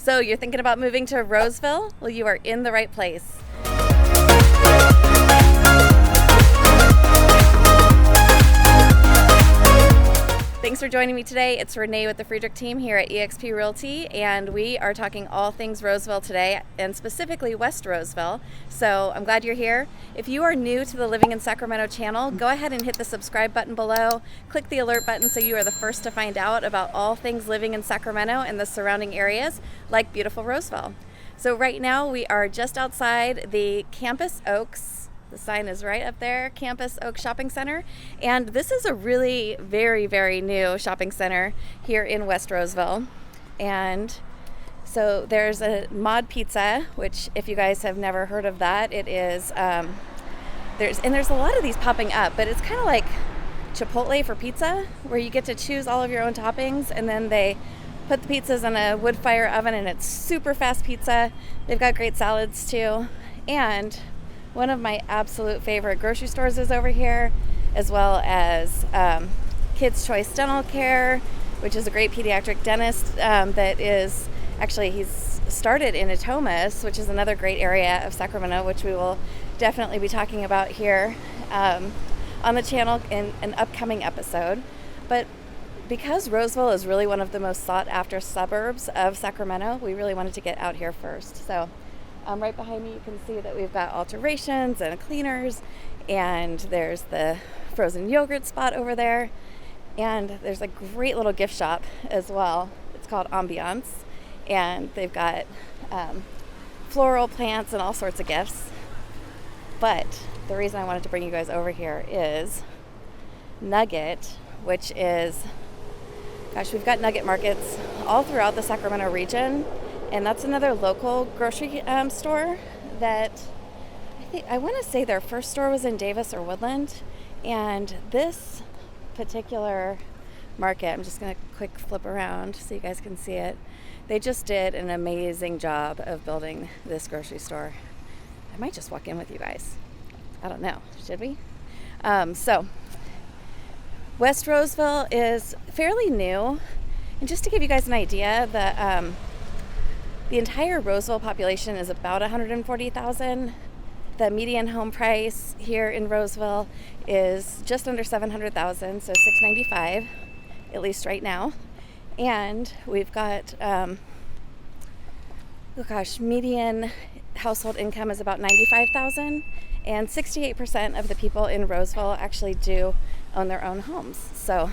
So you're thinking about moving to Roseville? Well, you are in the right place. Thanks for joining me today. It's Renee with the Friedrich team here at eXp Realty, and we are talking all things Roseville today, and specifically West Roseville. So I'm glad you're here. If you are new to the Living in Sacramento channel, go ahead and hit the subscribe button below. Click the alert button so you are the first to find out about all things living in Sacramento and the surrounding areas, like beautiful Roseville. So right now we are just outside the Campus Oaks. The sign is right up there, Campus Oaks Shopping Center. And this is a really very, very new shopping center here in West Roseville. And so there's a Mod Pizza, which if you guys have never heard of that, it is, there's a lot of these popping up, but it's kind of like Chipotle for pizza, where you get to choose all of your own toppings, and then they put the pizzas in a wood fire oven, and it's super fast pizza. They've got great salads too. And one of my absolute favorite grocery stores is over here, as well as Kids Choice Dental Care, which is a great pediatric dentist that is actually, he's started in Atomas, which is another great area of Sacramento, which we will definitely be talking about here on the channel in an upcoming episode. But because Roseville is really one of the most sought after suburbs of Sacramento, we really wanted to get out here first. So right behind me, you can see that we've got alterations and cleaners, and there's the frozen yogurt spot over there, and there's a great little gift shop as well. It's called Ambiance, and they've got floral plants and all sorts of gifts. But the reason I wanted to bring you guys over here is Nugget, which is, gosh, we've got Nugget markets all throughout the Sacramento region. And that's another local grocery store that I want to say their first store was in Davis or Woodland. And this particular market, I'm just going to quick flip around so you guys can see it. They just did an amazing job of building this grocery store. I might just walk in with you guys. I don't know. Should we? So West Roseville is fairly new. And just to give you guys an idea, the entire Roseville population is about 140,000. The median home price here in Roseville is just under 700,000, so $695, at least right now. And we've got, median household income is about 95,000, and 68% of the people in Roseville actually do own their own homes. So,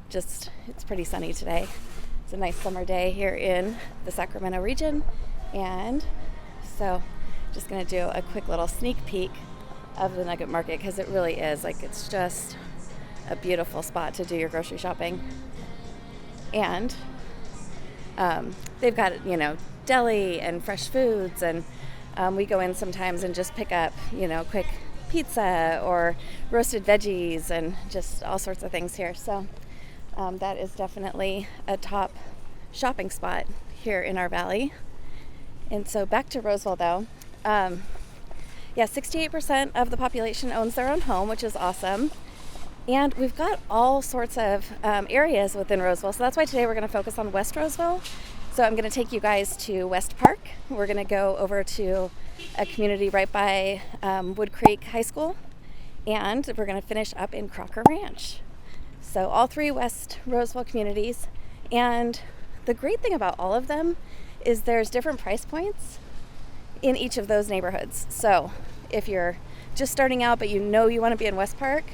it's pretty sunny today. It's a nice summer day here in the Sacramento region, and so just going to do a quick little sneak peek of the Nugget Market, because it really is it's just a beautiful spot to do your grocery shopping. And they've got deli and fresh foods, and we go in sometimes and just pick up quick pizza or roasted veggies and just all sorts of things here. So that is definitely a top shopping spot here in our valley. And so back to Roseville though. 68% of the population owns their own home, which is awesome. And we've got all sorts of areas within Roseville. So that's why today we're going to focus on West Roseville. So I'm going to take you guys to Westpark. We're going to go over to a community right by Woodcreek High School. And we're going to finish up in Crocker Ranch. So all three West Roseville communities, and the great thing about all of them is there's different price points in each of those neighborhoods. So if you're just starting out but you want to be in Westpark,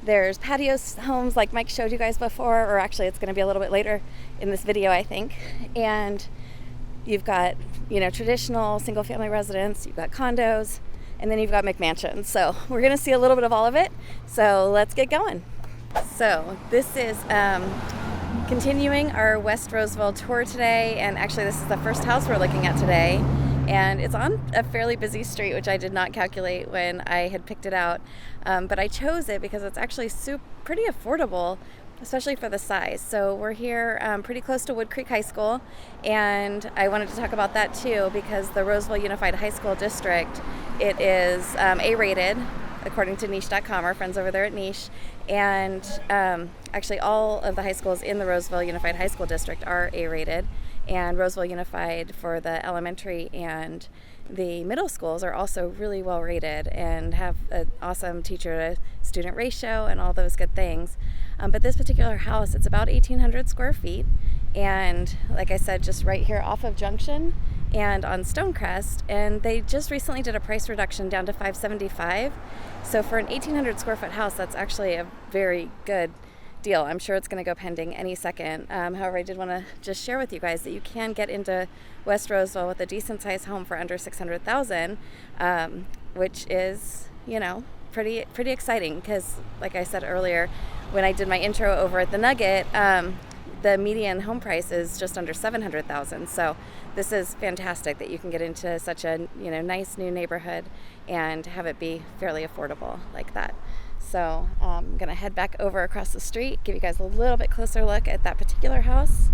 there's patio homes like Mike showed you guys before, or actually it's going to be a little bit later in this video, I think. And you've got traditional single family residence, you've got condos, and then you've got McMansions. So we're going to see a little bit of all of it. So let's get going. So this is continuing our West Roseville tour today, and actually this is the first house we're looking at today, and it's on a fairly busy street, which I did not calculate when I had picked it out, but I chose it because it's actually pretty affordable, especially for the size. So we're here pretty close to Woodcreek High School, and I wanted to talk about that too because the Roseville Unified High School District, it is A-rated according to niche.com, our friends over there at Niche. And actually all of the high schools in the Roseville Unified High School District are A-rated. and Roseville Unified for the elementary and the middle schools are also really well rated and have an awesome teacher to student ratio and all those good things. But this particular house, it's about 1,800 square feet, and like I said, just right here off of Junction and on Stonecrest, and they just recently did a price reduction down to $575. So for an 1,800 square foot house, that's actually a very good deal. I'm sure it's going to go pending any second. However, I did want to just share with you guys that you can get into West Roseville with a decent sized home for under $600,000, which is, pretty exciting, because like I said earlier, when I did my intro over at the Nugget, the median home price is just under $700,000. So this is fantastic that you can get into such a nice new neighborhood and have it be fairly affordable like that. So I'm gonna head back over across the street, give you guys a little bit closer look at that particular house,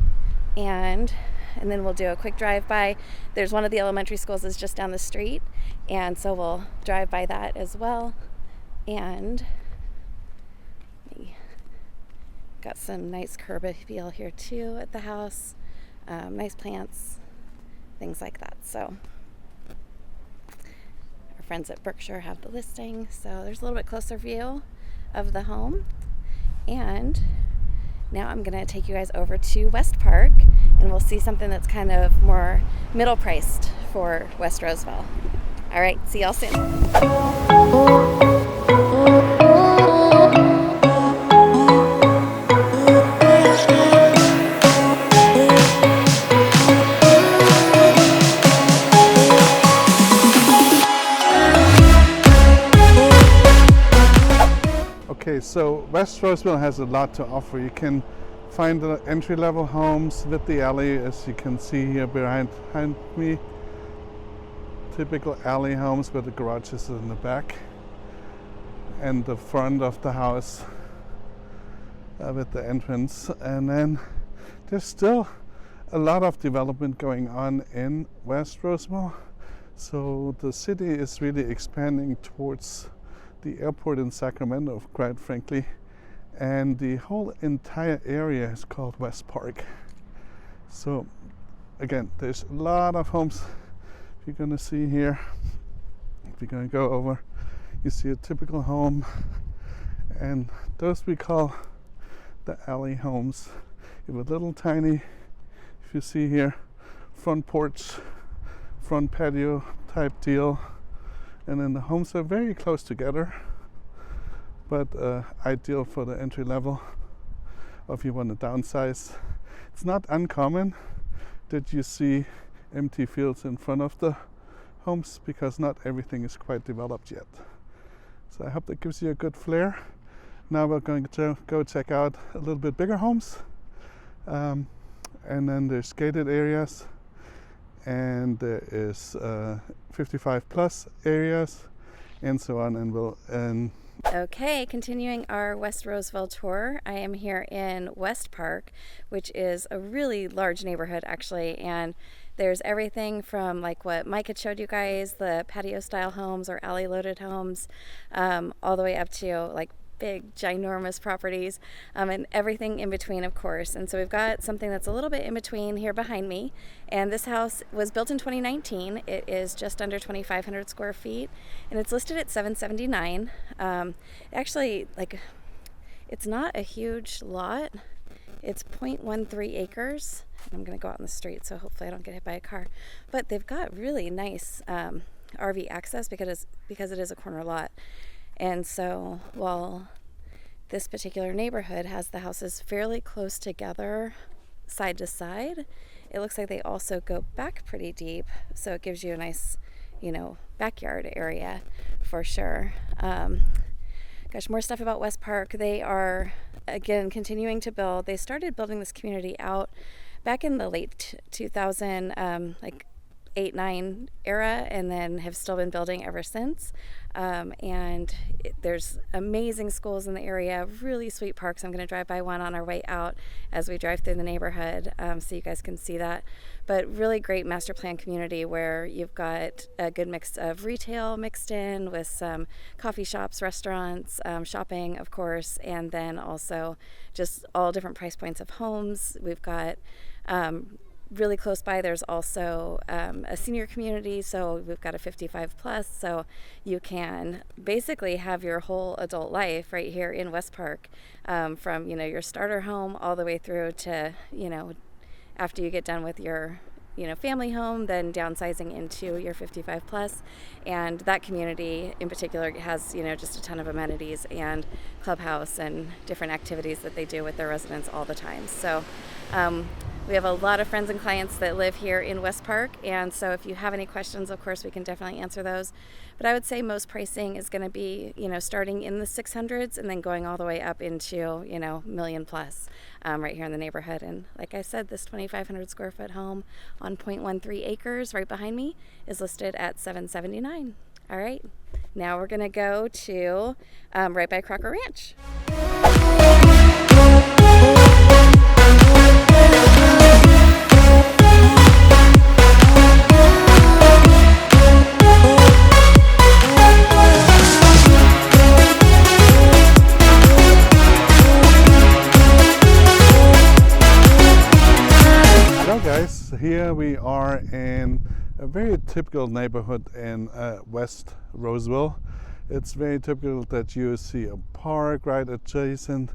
and then we'll do a quick drive by. There's one of the elementary schools is just down the street, and so we'll drive by that as well. And got some nice curb appeal here too at the house, nice plants, things like that. So our friends at Berkshire have the listing, so there's a little bit closer view of the home. And now I'm gonna take you guys over to Westpark, and we'll see something that's kind of more middle priced for West Roseville. All right, see y'all soon. Okay, so West Roseville has a lot to offer. You can find the entry-level homes with the alley, as you can see here behind me. Typical alley homes where the garage is in the back and the front of the house with the entrance. And then there's still a lot of development going on in West Roseville. So the city is really expanding towards the airport in Sacramento, quite frankly, and the whole entire area is called Westpark. So again, there's a lot of homes you're gonna see here. If you're gonna go over, you see a typical home, and those we call the alley homes. You have a little tiny, if you see here, front porch, front patio type deal. And then the homes are very close together, but ideal for the entry level, or if you want to downsize. It's not uncommon that you see empty fields in front of the homes, because not everything is quite developed yet. So I hope that gives you a good flair. Now we're going to go check out a little bit bigger homes, and then there's gated areas, and there is 55 plus areas, and so on. Okay, continuing our West Roseville tour, I am here in Westpark, which is a really large neighborhood actually, and there's everything from like what Mike had showed you guys, the patio style homes or alley loaded homes, all the way up to like big ginormous properties, and everything in between, of course. And so we've got something that's a little bit in between here behind me, and this house was built in 2019. It is just under 2,500 square feet, and it's listed at $779. Actually, like, it's not a huge lot. It's 0.13 acres. I'm gonna go out in the street, so hopefully I don't get hit by a car, but they've got really nice RV access because it is a corner lot. And so while this particular neighborhood has the houses fairly close together, side to side, it looks like they also go back pretty deep. So it gives you a nice, backyard area for sure. Gosh, more stuff about Westpark. They are, again, continuing to build. They started building this community out back in the late 2000, 8-9 era, and then have still been building ever since. There's amazing schools in the area, really sweet parks. I'm going to drive by one on our way out as we drive through the neighborhood, so you guys can see that. But really great master plan community where you've got a good mix of retail mixed in with some coffee shops, restaurants, shopping, of course, and then also just all different price points of homes. We've got really close by, there's also a senior community, so we've got a 55 plus, so you can basically have your whole adult life right here in Westpark, from your starter home all the way through to after you get done with your family home, then downsizing into your 55 plus. And that community in particular has just a ton of amenities and clubhouse and different activities that they do with their residents all the time. So we have a lot of friends and clients that live here in Westpark, and so if you have any questions, of course, we can definitely answer those. But I would say most pricing is going to be, starting in the 600s and then going all the way up into, million plus, right here in the neighborhood. And like I said, this 2,500 square foot home on 0.13 acres right behind me is listed at $779. All right, now we're going to go to right by Crocker Ranch. Here we are in a very typical neighborhood in West Roseville. It's very typical that you see a park right adjacent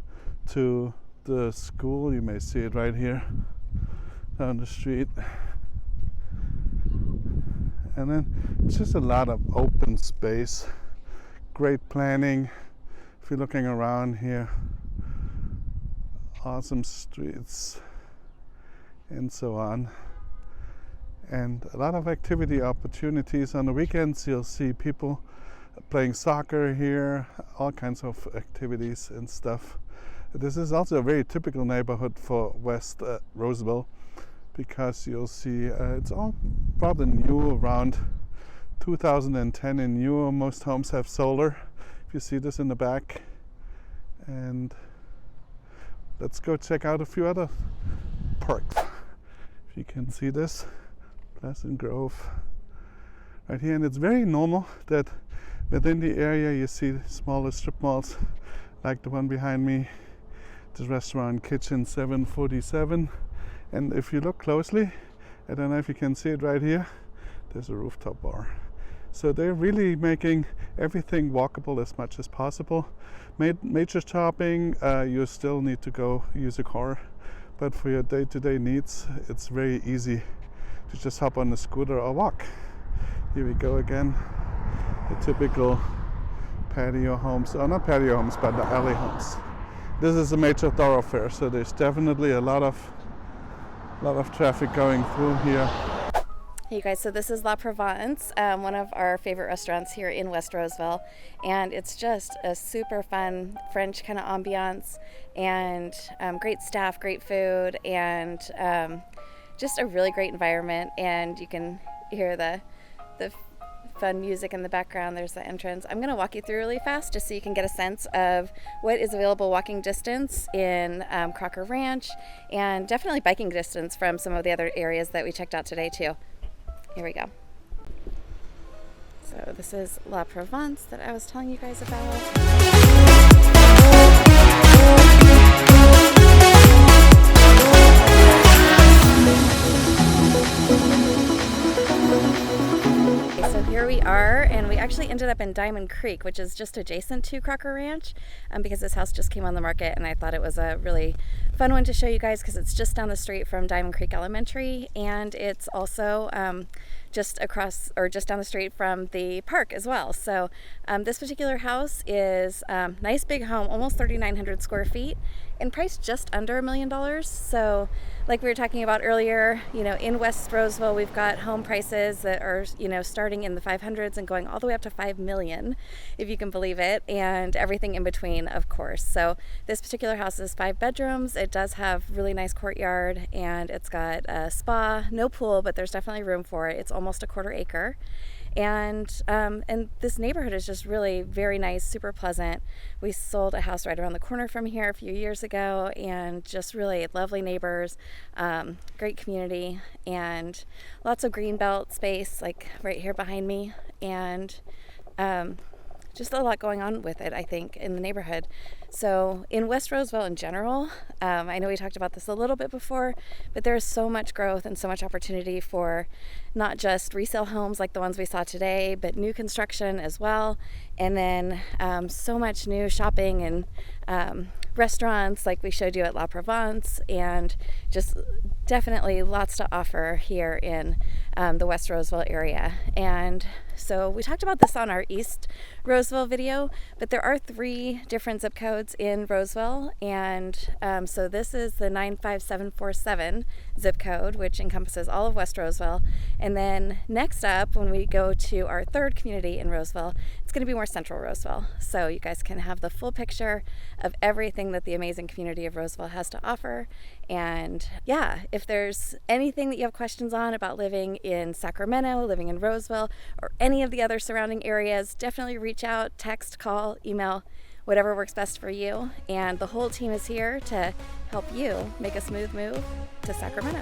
to the school. You may see it right here down the street. And then it's just a lot of open space, great planning. If you're looking around here, awesome streets and so on. And a lot of activity opportunities. On the weekends you'll see people playing soccer here, all kinds of activities and stuff. This is also a very typical neighborhood for West Roseville, because you'll see it's all probably new around 2010 and newer. Most homes have solar, if you see this in the back. And let's go check out a few other parks. If you can see this, Pleasant Grove right here. And it's very normal that within the area you see smaller strip malls like the one behind me, the restaurant Kitchen 747. And if you look closely, I don't know if you can see it right here, there's a rooftop bar. So they're really making everything walkable as much as possible. Major shopping, you still need to go use a car, but for your day-to-day needs, it's very easy to just hop on a scooter or walk. Here we go again, the typical patio homes, or not patio homes, but the alley homes. This is a major thoroughfare, so there's definitely a lot of traffic going through here. Hey you guys, so this is La Provence, one of our favorite restaurants here in West Roseville, and it's just a super fun French kind of ambiance, and great staff, great food, and just a really great environment. And you can hear the fun music in the background. There's the entrance. I'm going to walk you through really fast just so you can get a sense of what is available walking distance in Crocker Ranch, and definitely biking distance from some of the other areas that we checked out today too. Here we go. So this is La Provence that I was telling you guys about. So here we are, and we actually ended up in Diamond Creek, which is just adjacent to Crocker Ranch, because this house just came on the market, and I thought it was a really fun one to show you guys because it's just down the street from Diamond Creek Elementary, and it's also just across, or just down the street from the park as well. So this particular house is a nice big home, almost 3,900 square feet, and priced just under $1 million. So like we were talking about earlier, in West Roseville, we've got home prices that are, starting in the 500s and going all the way up to 5 million, if you can believe it, and everything in between, of course. So this particular house is 5 bedrooms. It does have really nice courtyard, and it's got a spa, no pool, but there's definitely room for it. It's almost a 1/4 acre. And this neighborhood is just really very nice, super pleasant. We sold a house right around the corner from here a few years ago, and just really lovely neighbors, great community, and lots of green belt space like right here behind me. And just a lot going on with it, I think, in the neighborhood. So in West Roseville in general, I know we talked about this a little bit before, but there's so much growth and so much opportunity for not just resale homes like the ones we saw today, but new construction as well. And then so much new shopping and restaurants like we showed you at La Provence, and just definitely lots to offer here in the West Roseville area. And so we talked about this on our East Roseville video, but there are 3 different zip codes in Roseville, and so this is the 95747 zip code, which encompasses all of West Roseville. And then next up, when we go to our 3rd community in Roseville, it's going to be more central Roseville, so you guys can have the full picture of everything that the amazing community of Roseville has to offer. And yeah, if there's anything that you have questions on about living in Sacramento, living in Roseville, or any of the other surrounding areas, definitely reach out, text, call, email, whatever works best for you. And the whole team is here to help you make a smooth move to Sacramento.